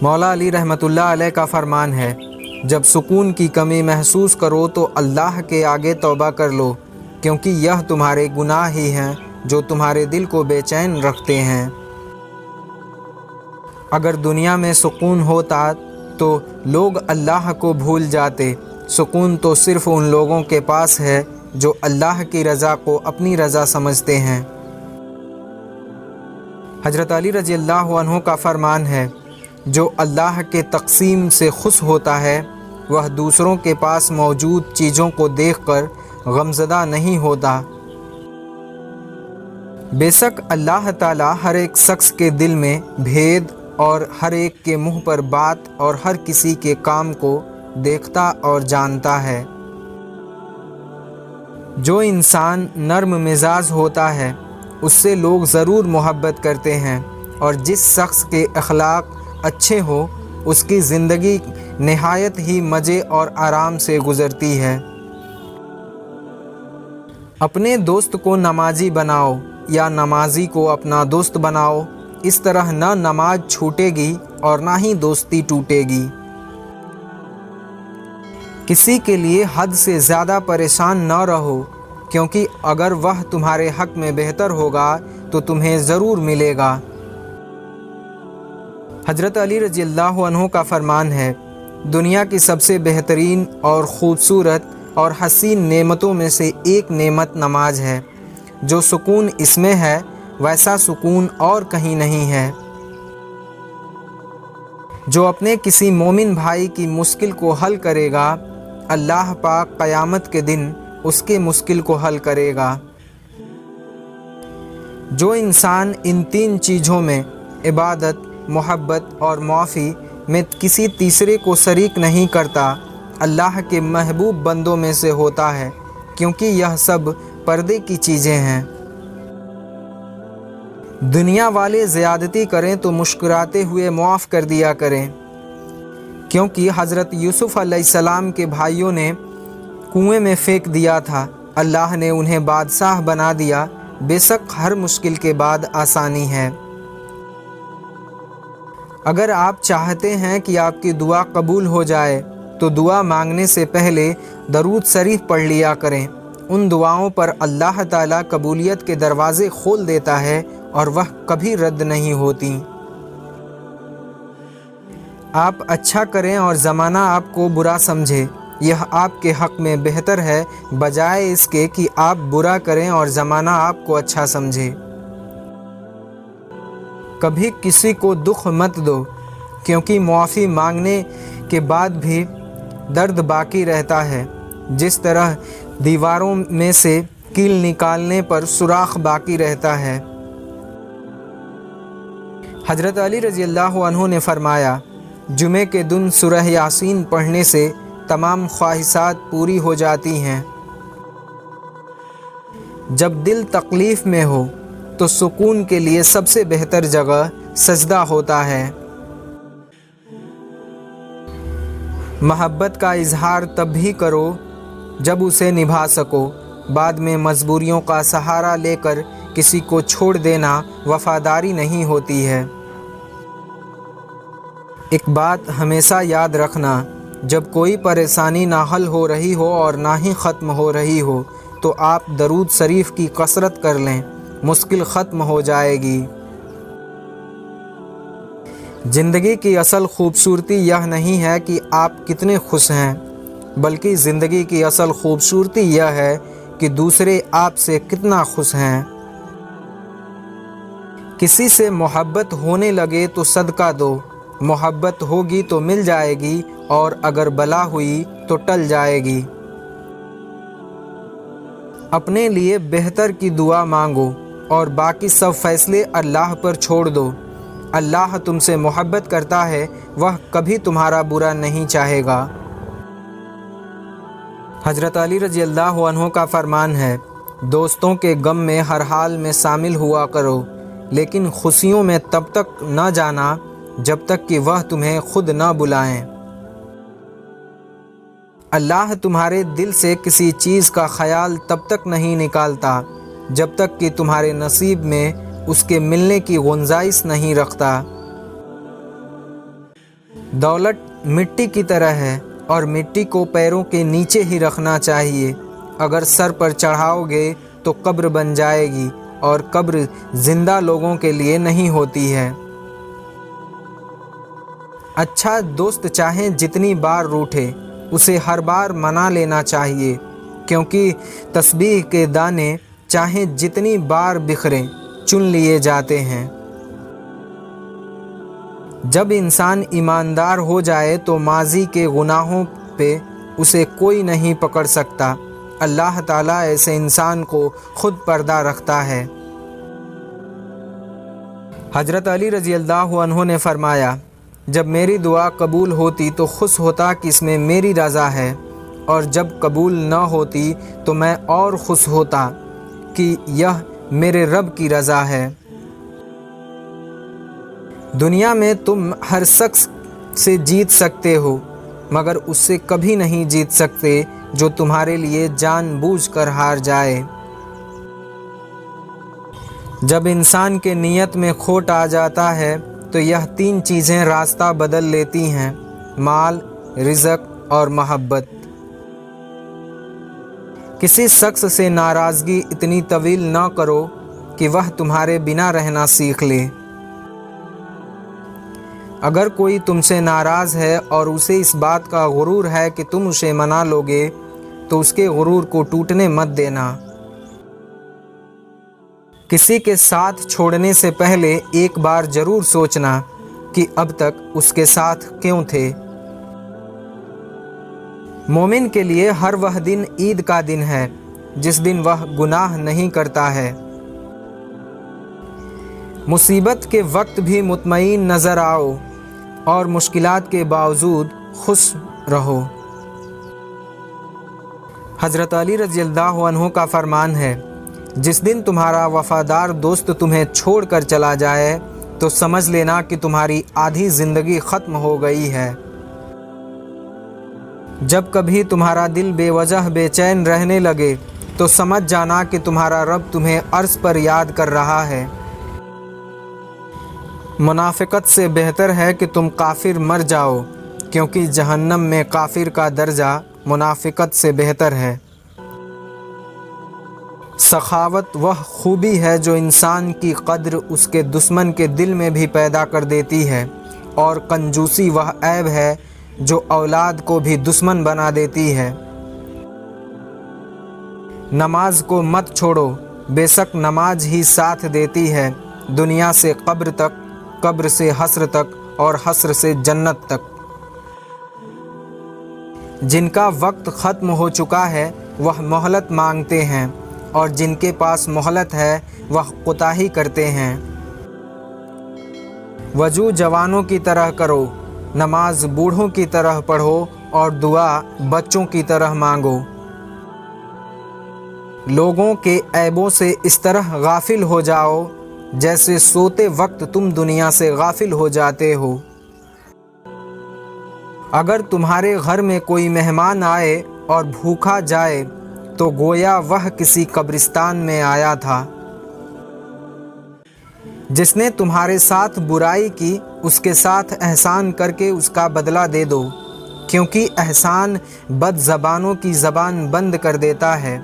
مولا علی رحمۃ اللہ علیہ کا فرمان ہے، جب سکون کی کمی محسوس کرو تو اللہ کے آگے توبہ کر لو، کیونکہ یہ تمہارے گناہ ہی ہیں جو تمہارے دل کو بے چین رکھتے ہیں۔ اگر دنیا میں سکون ہوتا تو لوگ اللہ کو بھول جاتے۔ سکون تو صرف ان لوگوں کے پاس ہے جو اللہ کی رضا کو اپنی رضا سمجھتے ہیں۔ حضرت علی رضی اللہ عنہ کا فرمان ہے، جو اللہ کے تقسیم سے خوش ہوتا ہے وہ دوسروں کے پاس موجود چیزوں کو دیکھ کر غمزدہ نہیں ہوتا۔ بے شک اللہ تعالیٰ ہر ایک شخص کے دل میں بھید اور ہر ایک کے منہ پر بات اور ہر کسی کے کام کو دیکھتا اور جانتا ہے۔ جو انسان نرم مزاج ہوتا ہے اس سے لوگ ضرور محبت کرتے ہیں، اور جس شخص کے اخلاق اچھے ہو اس کی زندگی نہایت ہی مزے اور آرام سے گزرتی ہے۔ اپنے دوست کو نمازی بناؤ یا نمازی کو اپنا دوست بناؤ، اس طرح نہ نماز چھوٹے گی اور نہ ہی دوستی ٹوٹے گی۔ کسی کے لیے حد سے زیادہ پریشان نہ رہو، کیونکہ اگر وہ تمہارے حق میں بہتر ہوگا تو تمہیں ضرور ملے گا۔ حضرت علی رضی اللہ عنہ کا فرمان ہے، دنیا کی سب سے بہترین اور خوبصورت اور حسین نعمتوں میں سے ایک نعمت نماز ہے۔ جو سکون اس میں ہے ویسا سکون اور کہیں نہیں ہے۔ جو اپنے کسی مومن بھائی کی مشکل کو حل کرے گا، اللہ پاک قیامت کے دن اس کے مشکل کو حل کرے گا۔ جو انسان ان تین چیزوں میں عبادت، محبت اور معافی میں کسی تیسرے کو شریک نہیں کرتا، اللہ کے محبوب بندوں میں سے ہوتا ہے، کیونکہ یہ سب پردے کی چیزیں ہیں۔ دنیا والے زیادتی کریں تو مسکراتے ہوئے معاف کر دیا کریں، کیونکہ حضرت یوسف علیہ السلام کے بھائیوں نے کنویں میں پھینک دیا تھا، اللہ نے انہیں بادشاہ بنا دیا۔ بے شک ہر مشکل کے بعد آسانی ہے۔ اگر آپ چاہتے ہیں کہ آپ کی دعا قبول ہو جائے تو دعا مانگنے سے پہلے درود شریف پڑھ لیا کریں۔ ان دعاؤں پر اللہ تعالیٰ قبولیت کے دروازے کھول دیتا ہے اور وہ کبھی رد نہیں ہوتی۔ آپ اچھا کریں اور زمانہ آپ کو برا سمجھے، یہ آپ کے حق میں بہتر ہے بجائے اس کے کہ آپ برا کریں اور زمانہ آپ کو اچھا سمجھے۔ کبھی کسی کو دکھ مت دو، کیونکہ معافی مانگنے کے بعد بھی درد باقی رہتا ہے، جس طرح دیواروں میں سے کیل نکالنے پر سوراخ باقی رہتا ہے۔ حضرت علی رضی اللہ عنہ نے فرمایا، جمعے کے دن سورہ یاسین پڑھنے سے تمام خواہشات پوری ہو جاتی ہیں۔ جب دل تکلیف میں ہو تو سکون کے لیے سب سے بہتر جگہ سجدہ ہوتا ہے۔ محبت کا اظہار تب بھی کرو جب اسے نبھا سکو، بعد میں مجبوریوں کا سہارا لے کر کسی کو چھوڑ دینا وفاداری نہیں ہوتی ہے۔ ایک بات ہمیشہ یاد رکھنا، جب کوئی پریشانی نہ حل ہو رہی ہو اور نہ ہی ختم ہو رہی ہو تو آپ درود شریف کی کثرت کر لیں، مشکل ختم ہو جائے گی۔ زندگی کی اصل خوبصورتی یہ نہیں ہے کہ آپ کتنے خوش ہیں، بلکہ زندگی کی اصل خوبصورتی یہ ہے کہ دوسرے آپ سے کتنا خوش ہیں۔ کسی سے محبت ہونے لگے تو صدقہ دو، محبت ہوگی تو مل جائے گی اور اگر بلا ہوئی تو ٹل جائے گی۔ اپنے لیے بہتر کی دعا مانگو اور باقی سب فیصلے اللہ پر چھوڑ دو۔ اللہ تم سے محبت کرتا ہے، وہ کبھی تمہارا برا نہیں چاہے گا۔ حضرت علی رضی اللہ عنہ کا فرمان ہے، دوستوں کے غم میں ہر حال میں شامل ہوا کرو، لیکن خوشیوں میں تب تک نہ جانا جب تک کہ وہ تمہیں خود نہ بلائیں۔ اللہ تمہارے دل سے کسی چیز کا خیال تب تک نہیں نکالتا जब तक कि तुम्हारे नसीब में उसके मिलने की गुंजाइश नहीं रखता। दौलत मिट्टी की तरह है और मिट्टी को पैरों के नीचे ही रखना चाहिए। अगर सर पर चढ़ाओगे तो कब्र बन जाएगी और कब्र जिंदा लोगों के लिए नहीं होती है। अच्छा दोस्त चाहे जितनी बार रूठे, उसे हर बार मना लेना चाहिए, क्योंकि तस्बीह के दाने चाहे जितनी बार बिखरें चुन लिए जाते हैं। जब इंसान ईमानदार हो जाए तो माजी के गुनाहों पे उसे कोई नहीं पकड़ सकता। अल्लाह ताला ऐसे इंसान को खुद पर्दा रखता है। हज़रत अली रज़ी अल्लाह अन्हु ने फरमाया, जब मेरी दुआ कबूल होती तो खुश होता कि इसमें मेरी रज़ा है, और जब कबूल न होती तो मैं और खुश होता कि यह मेरे रब की रज़ा है। दुनिया में तुम हर शख्स से जीत सकते हो, मगर उससे कभी नहीं जीत सकते जो तुम्हारे लिए जानबूझकर हार जाए। जब इंसान के नियत में खोट आ जाता है तो यह 3 चीज़ें रास्ता बदल लेती हैं: माल, रिज़्क और मोहब्बत। किसी शख्स से नाराज़गी इतनी तवील न करो कि वह तुम्हारे बिना रहना सीख ले। अगर कोई तुमसे नाराज़ है और उसे इस बात का गुरूर है कि तुम उसे मना लोगे, तो उसके गुरूर को टूटने मत देना। किसी के साथ छोड़ने से पहले एक बार ज़रूर सोचना कि अब तक उसके साथ क्यों थे। मोमिन के लिए हर वह दिन ईद का दिन है जिस दिन वह गुनाह नहीं करता है। मुसीबत के वक्त भी मुतमईन नज़र आओ और मुश्किलात के बावजूद खुश रहो। हज़रत अली रज़ी अल्लाह अन्हु का फरमान है, जिस दिन तुम्हारा वफ़ादार दोस्त तुम्हें छोड़ कर चला जाए तो समझ लेना कि तुम्हारी आधी ज़िंदगी ख़त्म हो गई है। जब कभी तुम्हारा दिल बेवजह बेचैन रहने लगे तो समझ जाना कि तुम्हारा रब तुम्हें अर्श पर याद कर रहा है। मुनाफिकत से बेहतर है कि तुम काफिर मर जाओ, क्योंकि जहन्नम में काफिर का दर्जा मुनाफिकत से बेहतर है। सखावत वह खूबी है जो इंसान की कद्र उसके दुश्मन के दिल में भी पैदा कर देती है, और कंजूसी वह ऐब है जो औलाद को भी दुश्मन बना देती है। नमाज को मत छोड़ो, बेशक नमाज ही साथ देती है दुनिया से कब्र तक, कब्र से हस्र तक और हस्र से जन्नत तक। जिनका वक्त ख़त्म हो चुका है वह मोहलत मांगते हैं, और जिनके पास मोहलत है वह कोताही करते हैं। वजू जवानों की तरह करो, नमाज बूढ़ों की तरह पढ़ो और दुआ बच्चों की तरह मांगो। लोगों के ऐबों से इस तरह गाफिल हो जाओ जैसे सोते वक्त तुम दुनिया से गाफिल हो जाते हो। अगर तुम्हारे घर में कोई मेहमान आए और भूखा जाए तो गोया वह किसी कब्रिस्तान में आया था। जिसने तुम्हारे साथ बुराई की उसके साथ एहसान करके उसका बदला दे दो, क्योंकि एहसान बद ज़बानों की ज़बान बंद कर देता है।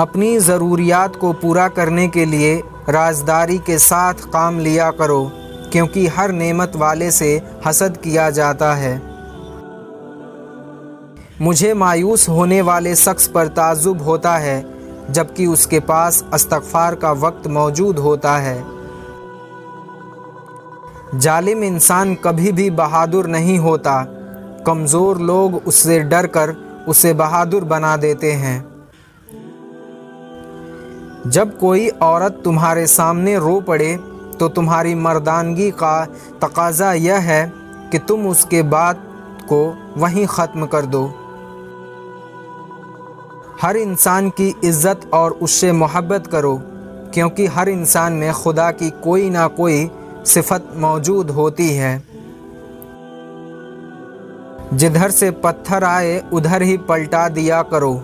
अपनी ज़रूरियात को पूरा करने के लिए राजदारी के साथ काम लिया करो, क्योंकि हर नेमत वाले से हसद किया जाता है। मुझे मायूस होने वाले शख्स पर ताज्जुब होता है जबकि उसके पास इस्तग़फ़ार का वक्त मौजूद होता है। जालिम इंसान कभी भी बहादुर नहीं होता, कमज़ोर लोग उससे डर कर उसे बहादुर बना देते हैं। जब कोई औरत तुम्हारे सामने रो पड़े तो तुम्हारी मर्दानगी का तकाज़ा यह है कि तुम उसके बात को वहीं ख़त्म कर दो। हर इंसान की इज़्ज़त और उससे मोहब्बत करो, क्योंकि हर इंसान में खुदा की कोई ना कोई सिफत मौजूद होती है। जिधर से पत्थर आए उधर ही पलटा दिया करो,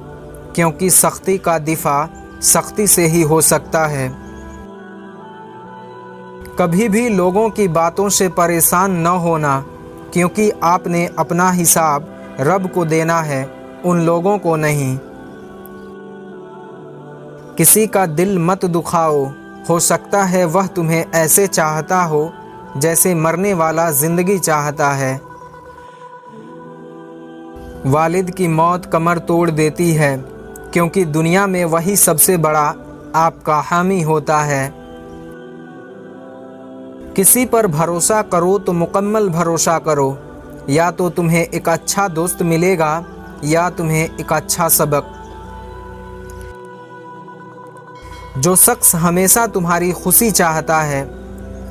क्योंकि सख्ती का दिफा सख्ती से ही हो सकता है। कभी भी लोगों की बातों से परेशान न होना, क्योंकि आपने अपना हिसाब रब को देना है, उन लोगों को नहीं। किसी का दिल मत दुखाओ, हो सकता है वह तुम्हें ऐसे चाहता हो जैसे मरने वाला ज़िंदगी चाहता है। वालिद की मौत कमर तोड़ देती है, क्योंकि दुनिया में वही सबसे बड़ा आपका हामी होता है। किसी पर भरोसा करो तो मुकम्मल भरोसा करो, या तो तुम्हें एक अच्छा दोस्त मिलेगा या तुम्हें एक अच्छा सबक। जो शख्स हमेशा तुम्हारी खुशी चाहता है,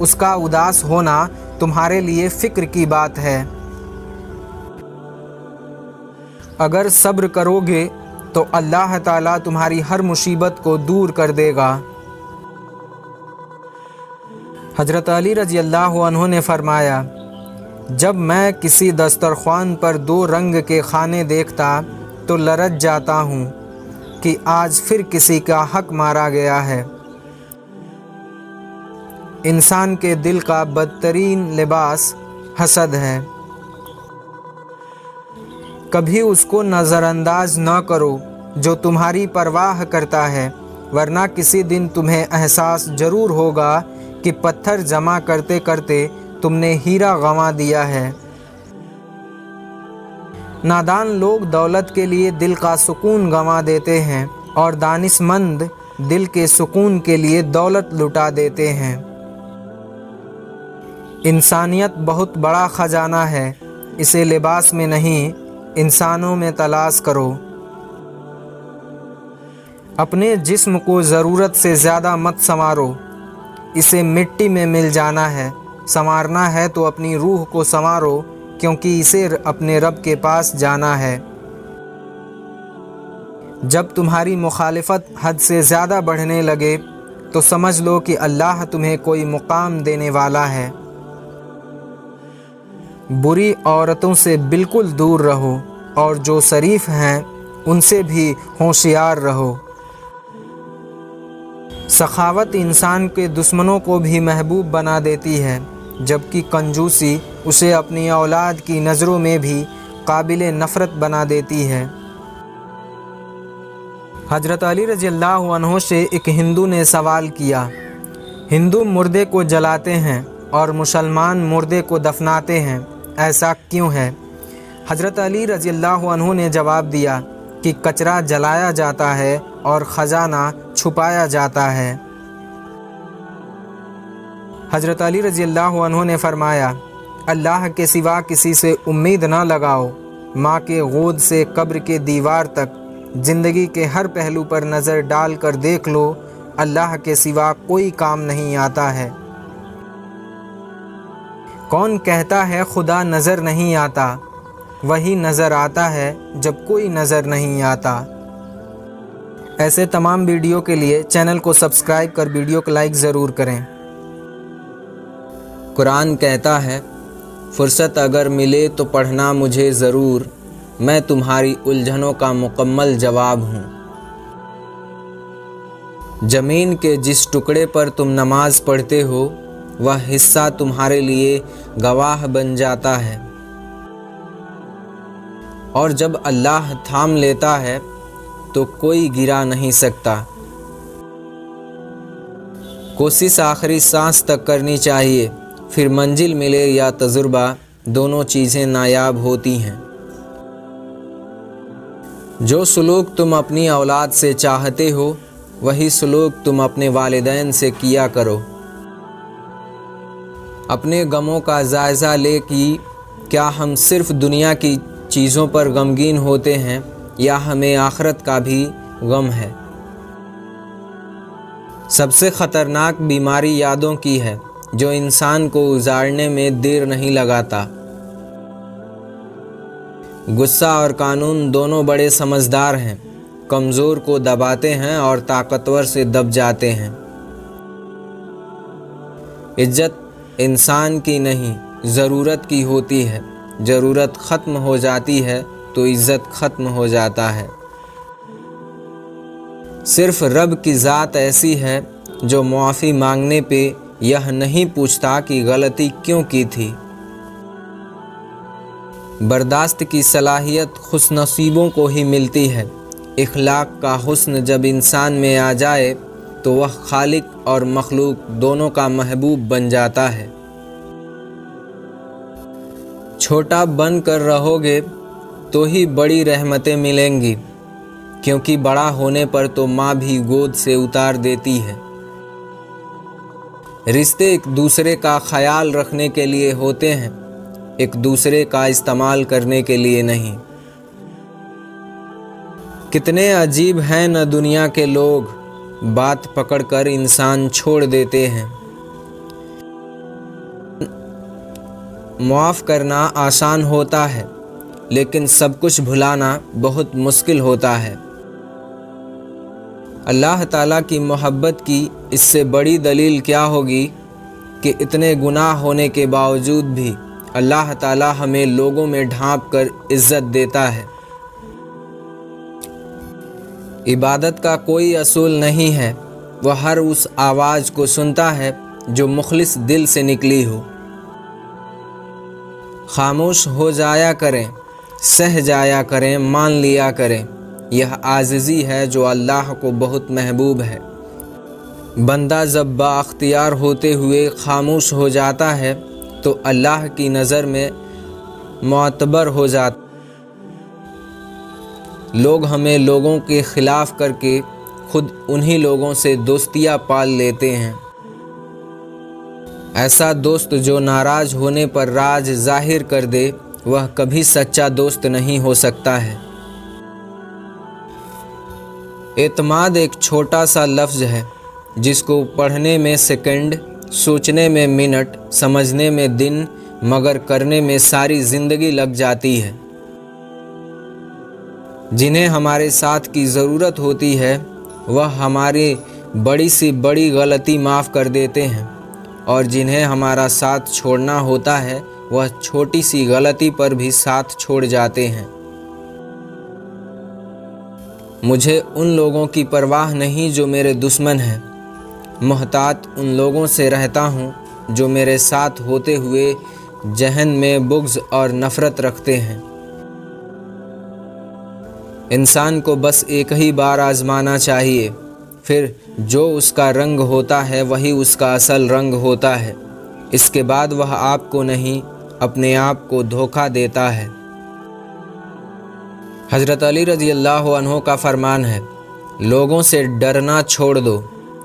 उसका उदास होना तुम्हारे लिए फ़िक्र की बात है। अगर सब्र करोगे तो अल्लाह ताला तुम्हारी हर मुसीबत को दूर कर देगा। हज़रत अली रज़ी अल्लाह अन्हु ने फरमाया, जब मैं किसी दस्तरख्वान पर 2 रंग के खाने देखता तो लरज जाता हूँ कि आज फिर किसी का हक मारा गया है। इंसान के दिल का बदतरीन लिबास हसद है। कभी उसको नज़रअंदाज न करो जो तुम्हारी परवाह करता है, वरना किसी दिन तुम्हें एहसास ज़रूर होगा कि पत्थर जमा करते करते तुमने हीरा गंवा दिया है। नादान लोग दौलत के लिए दिल का सुकून गंवा देते हैं और दानिशमंद दिल के सुकून के लिए दौलत लुटा देते हैं। इंसानियत बहुत बड़ा ख़जाना है, इसे लिबास में नहीं इंसानों में तलाश करो। अपने जिस्म को ज़रूरत से ज़्यादा मत संवारो, इसे मिट्टी में मिल जाना है। संवारना है तो अपनी रूह को संवारो, क्योंकि इसे अपने रब के पास जाना है। जब तुम्हारी मुखालिफत हद से ज़्यादा बढ़ने लगे तो समझ लो कि अल्लाह तुम्हें कोई मुकाम देने वाला है। बुरी औरतों से बिल्कुल दूर रहो और जो शरीफ हैं उनसे भी होशियार रहो। सखावत इंसान के दुश्मनों को भी महबूब बना देती है, जबकि कंजूसी उसे अपनी औलाद की नज़रों में भी काबिल नफ़रत बना देती है। हज़रत अली रज़ी अल्लाह अन्हु से एक हिंदू ने सवाल किया, हिंदू मुर्दे को जलाते हैं और मुसलमान मुर्दे को दफनाते हैं, ऐसा क्यों है? हज़रत अली रज़ी अल्लाह अन्हु ने जवाब दिया कि कचरा जलाया जाता है और ख़जाना छुपाया जाता है। हज़रत अली रज़ी अल्लाह अन्हु ने फरमाया, अल्लाह के सिवा किसी से उम्मीद न लगाओ। माँ के गोद से कब्र के दीवार तक ज़िंदगी के हर पहलू पर नज़र डाल कर देख लो, अल्लाह के सिवा कोई काम नहीं आता है। कौन कहता है खुदा नज़र नहीं आता? वही नज़र आता है जब कोई नज़र नहीं आता। ऐसे तमाम वीडियो के लिए चैनल को सब्सक्राइब कर वीडियो को लाइक ज़रूर करें। कुरान कहता है, फुर्सत अगर मिले तो पढ़ना मुझे ज़रूर, मैं तुम्हारी उलझनों का मुकम्मल जवाब हूँ। ज़मीन के जिस टुकड़े पर तुम नमाज पढ़ते हो वह हिस्सा तुम्हारे लिए गवाह बन जाता है, और जब अल्लाह थाम लेता है तो कोई गिरा नहीं सकता। कोशिश आखिरी सांस तक करनी चाहिए, फिर मंजिल मिले या तजुर्बा, दोनों चीज़ें नायाब होती हैं। जो सलूक तुम अपनी औलाद से चाहते हो वही सलूक तुम अपने वालिदैन से किया करो। अपने गमों का जायज़ा ले कि क्या हम सिर्फ़ दुनिया की चीज़ों पर गमगीन होते हैं या हमें आखिरत का भी गम है। सबसे ख़तरनाक बीमारी यादों की है, जो इंसान को उजाड़ने में देर नहीं लगाता। गुस्सा और कानून दोनों बड़े समझदार हैं, कमज़ोर को दबाते हैं और ताकतवर से दब जाते हैं। इज्जत इंसान की नहीं, ज़रूरत की होती है। ज़रूरत ख़त्म हो जाती है तो इज़्ज़त ख़त्म हो जाता है। صرف رب کی ذات ایسی ہے جو معافی مانگنے پہ یہ نہیں پوچھتا کہ غلطی کیوں کی تھی۔ برداشت کی صلاحیت خوش نصیبوں کو ہی ملتی ہے۔ اخلاق کا حسن جب انسان میں آ جائے تو وہ خالق اور مخلوق دونوں کا محبوب بن جاتا ہے۔ چھوٹا بن کر رہو گے تو ہی بڑی رحمتیں ملیں گی، کیونکہ بڑا ہونے پر تو ماں بھی گود سے اتار دیتی ہے۔ رشتے ایک دوسرے کا خیال رکھنے کے لیے ہوتے ہیں، ایک دوسرے کا استعمال کرنے کے لیے نہیں۔ کتنے عجیب ہیں نہ دنیا کے لوگ، بات پکڑ کر انسان چھوڑ دیتے ہیں۔ معاف کرنا آسان ہوتا ہے، لیکن سب کچھ بھلانا بہت مشکل ہوتا ہے۔ اللہ تعالیٰ کی محبت کی اس سے بڑی دلیل کیا ہوگی کہ اتنے گناہ ہونے کے باوجود بھی اللہ تعالیٰ ہمیں لوگوں میں ڈھانپ کر عزت دیتا ہے۔ عبادت کا کوئی اصول نہیں ہے، وہ ہر اس آواز کو سنتا ہے جو مخلص دل سے نکلی ہو۔ خاموش ہو جایا کریں، سہ جایا کریں، مان لیا کریں، یہ عاجزی ہے جو اللہ کو بہت محبوب ہے۔ بندہ جب بااختیار ہوتے ہوئے خاموش ہو جاتا ہے تو اللہ کی نظر میں معتبر ہو جاتا۔ لوگ ہمیں لوگوں کے خلاف کر کے خود انہی لوگوں سے دوستیاں پال لیتے ہیں۔ ایسا دوست جو ناراض ہونے پر راز ظاہر کر دے وہ کبھی سچا دوست نہیں ہو سکتا ہے۔ اعتماد ایک چھوٹا سا لفظ ہے جس کو پڑھنے میں سیکنڈ، سوچنے میں منٹ، سمجھنے میں دن، مگر کرنے میں ساری زندگی لگ جاتی ہے۔ جنہیں ہمارے ساتھ کی ضرورت ہوتی ہے وہ ہماری بڑی سی بڑی غلطی معاف کر دیتے ہیں، اور جنہیں ہمارا ساتھ چھوڑنا ہوتا ہے وہ چھوٹی سی غلطی پر بھی ساتھ چھوڑ جاتے ہیں۔ مجھے ان لوگوں کی پرواہ نہیں جو میرے دشمن ہیں، محتاط ان لوگوں سے رہتا ہوں جو میرے ساتھ ہوتے ہوئے ذہن میں بغض اور نفرت رکھتے ہیں۔ انسان کو بس ایک ہی بار آزمانا چاہیے، پھر جو اس کا رنگ ہوتا ہے وہی اس کا اصل رنگ ہوتا ہے۔ اس کے بعد وہ آپ کو نہیں اپنے آپ کو دھوکہ دیتا ہے۔ حضرت علی رضی اللہ عنہ کا فرمان ہے، لوگوں سے ڈرنا چھوڑ دو،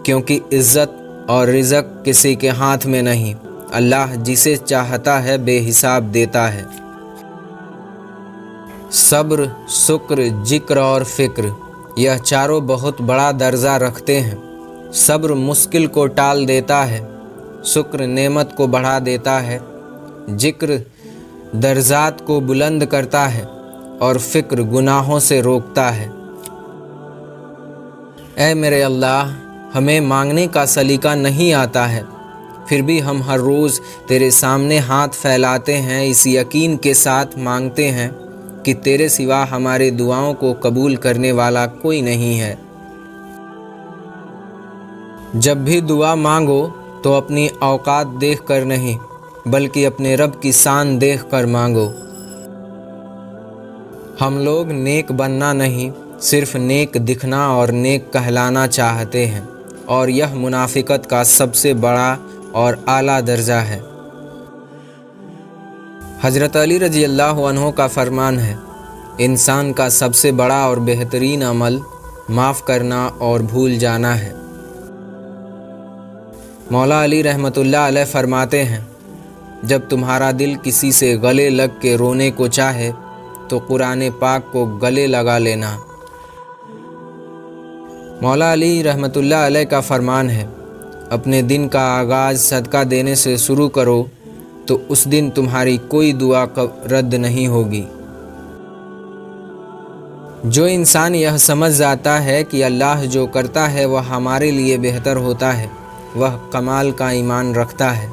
کیونکہ عزت اور رزق کسی کے ہاتھ میں نہیں، اللہ جسے چاہتا ہے بے حساب دیتا ہے۔ صبر، شکر، ذکر اور فکر، یہ چاروں بہت بڑا درجہ رکھتے ہیں۔ صبر مشکل کو ٹال دیتا ہے، شکر نعمت کو بڑھا دیتا ہے، ذکر درجات کو بلند کرتا ہے، اور فکر گناہوں سے روکتا ہے۔ اے میرے اللہ، ہمیں مانگنے کا سلیقہ نہیں آتا ہے، پھر بھی ہم ہر روز تیرے سامنے ہاتھ پھیلاتے ہیں، اس یقین کے ساتھ مانگتے ہیں کہ تیرے سوا ہمارے دعاؤں کو قبول کرنے والا کوئی نہیں ہے۔ جب بھی دعا مانگو تو اپنی اوقات دیکھ کر نہیں، بلکہ اپنے رب کی شان دیکھ کر مانگو۔ ہم لوگ نیک بننا نہیں، صرف نیک دکھنا اور نیک کہلانا چاہتے ہیں، اور یہ منافقت کا سب سے بڑا اور اعلیٰ درجہ ہے۔ حضرت علی رضی اللہ عنہ کا فرمان ہے، انسان کا سب سے بڑا اور بہترین عمل معاف کرنا اور بھول جانا ہے۔ مولا علی رحمۃ اللہ علیہ فرماتے ہیں، جب تمہارا دل کسی سے گلے لگ کے رونے کو چاہے تو قرآن پاک کو گلے لگا لینا۔ مولا علی رحمۃ اللہ علیہ کا فرمان ہے، اپنے دن کا آغاز صدقہ دینے سے شروع کرو تو اس دن تمہاری کوئی دعا رد نہیں ہوگی۔ جو انسان یہ سمجھ جاتا ہے کہ اللہ جو کرتا ہے وہ ہمارے لیے بہتر ہوتا ہے، وہ کمال کا ایمان رکھتا ہے۔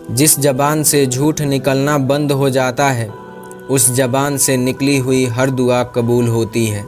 جس زبان سے جھوٹ نکلنا بند ہو جاتا ہے، اس زبان سے نکلی ہوئی ہر دعا قبول ہوتی ہے۔